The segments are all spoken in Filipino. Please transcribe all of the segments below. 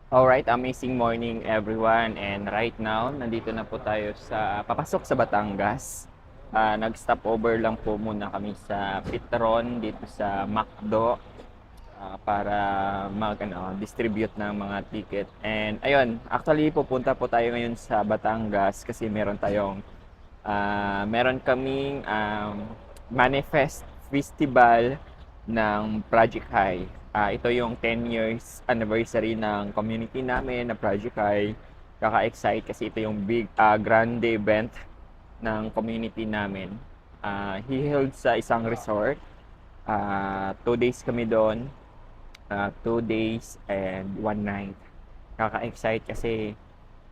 Alright, amazing morning everyone. And right now, nandito na po tayo papasok sa Batangas. Nag-stop over lang po muna kami sa Petron dito sa McDo para distribute ng mga ticket. And ayun, actually pupunta po tayo ngayon sa Batangas kasi meron kaming Manifest Festival ng Project High. Ito yung 10 years anniversary ng community namin na Project High. Kaka-excite kasi ito yung grand event ng community namin. Held sa isang resort. 2 days kami doon. 2 days and 1 night. Kaka-excite kasi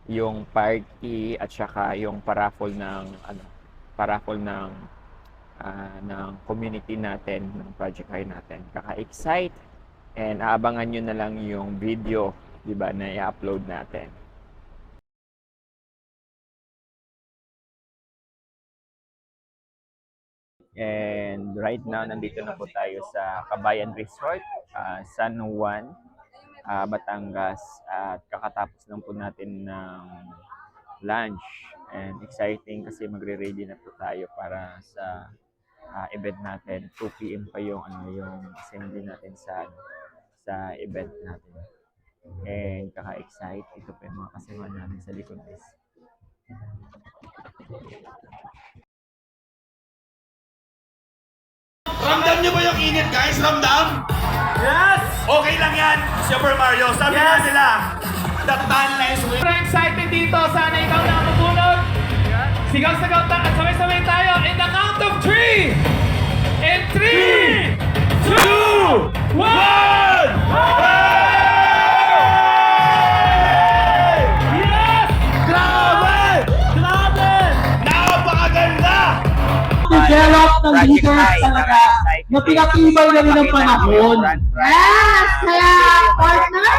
yung party at saka yung paraffol ng community natin, ng Project High natin. Kaka-excite and aabangan nyo na lang yung video, di ba, na i-upload natin. And right now, nandito na po tayo sa Kabayan Resort, San Juan, Batangas. At kakatapos lang po natin ng lunch. And exciting kasi magre-ready na po tayo para sa event natin. 2 p.m. pa yung assembly natin sa event natin. And kaka-excite. Ito pa yung mga kasama namin sa likod guys. Ramdam niyo ba yung init, guys? Ramdam? Yes! Okay lang yan, Super Mario. Sabi nga nila, the tan lines will... Super excited dito. Sana ikaw na ang mabunod. Sigaw-sigaw at sabay-sabay tayo. In the count of 3! In 3, 2, 1! Yes! Grabe! Grabe! Napakaganda! Develop ng leaders talaga na pinatibay na rin ng panahon. Yes! Kaya, partner,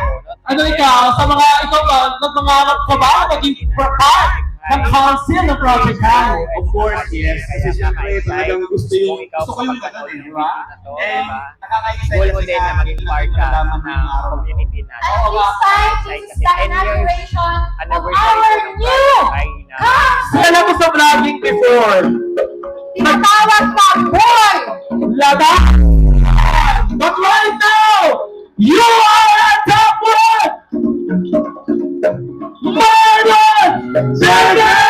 Ano ikaw, sa mga ikaw ba, nagmangarap ka ba maging part ng council ng Project High? Of course, yes. Kasi siyempre talagang gusto yung ganun, di ba? And nakaka-excite Goal mo din na maging part ka ng community natin. at this time, this is the inauguration of our new council! Alam mo sa vlogging before, Tinatawag na boy! lada! But right now, you are at top one! Marlon Serena!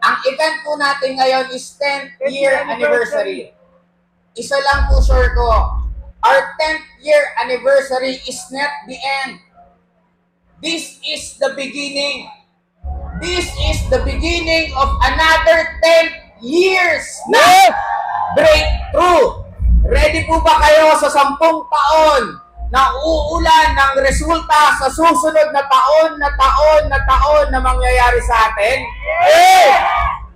Ang event po natin ngayon is 10th year anniversary. Isa lang po sure ko, our 10th year anniversary is not the end. This is the beginning. This is the beginning of another 10 years na breakthrough. Ready po ba kayo sa 10 taon na uulan ng resulta sa susunod na taon na mangyayari sa atin?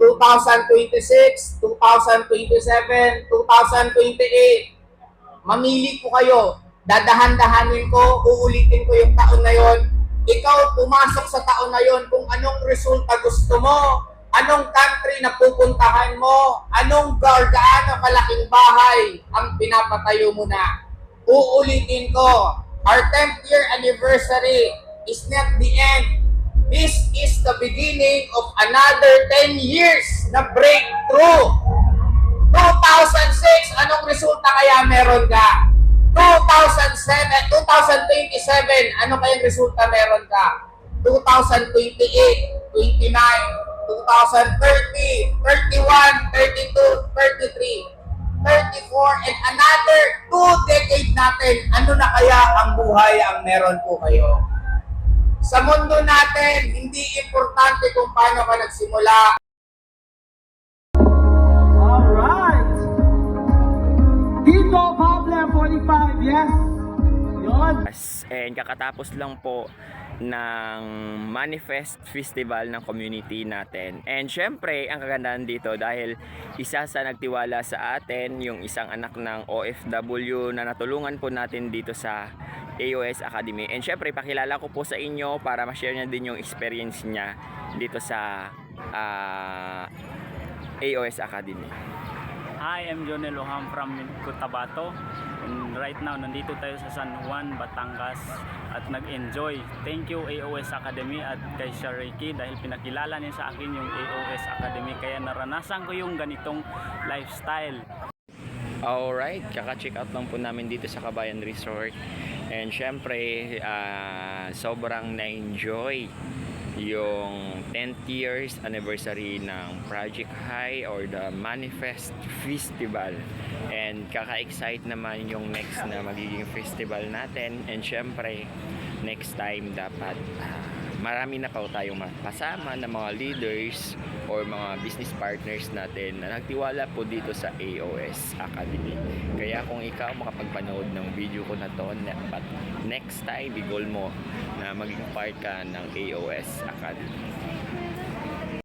2026, 2027, 2028. Mamili po kayo. Dadahan-dahanin ko, uulitin ko yung taon na yon. Ikaw pumasok sa taon na yon kung anong resulta gusto mo, anong country na pupuntahan mo, anong gaano kalaking bahay ang pinapatayo mo na. Uulitin ko, our 10th year anniversary is not the end. This is the beginning of another 10 years na breakthrough. 2006, anong resulta kaya meron ka? 2027, ano kayang resulta meron ka? 2028, 29, 2030, 31, 32, 33, 34, and another 2 decades natin. Ano na kaya ang buhay ang meron po kayo? Sa mundo natin, hindi importante kung paano ka nagsimula. Alright! Tito Pablo 45, yes! Yun! And kakatapos lang po ng Manifest Festival ng community natin. And syempre, ang kagandahan dito dahil isa sa nagtiwala sa atin, yung isang anak ng OFW na natulungan po natin dito sa AOS Academy. And syempre, pakilala ko po sa inyo para ma-share niya din yung experience niya dito sa AOS Academy. Hi, I'm Jonel Loham from Cotabato. And right now, nandito tayo sa San Juan, Batangas at nag-enjoy. Thank you AOS Academy at kay Shariki dahil pinakilala niya sa akin yung AOS Academy kaya naranasan ko yung ganitong lifestyle. Alright, kaka-check out lang po namin dito sa Kabayan Resort. And syempre, sobrang na-enjoy yung 10th years anniversary ng Project High or the Manifest Festival. And kaka-excite naman yung next na magiging festival natin. And syempre, next time dapat marami na pa tayong kasama na mga leaders or mga business partners natin na nagtiwala po dito sa AOS Academy. Kaya kung ikaw makapagpanood ng video ko na to, but next time, i-goal mo na maging part ka ng AOS Academy.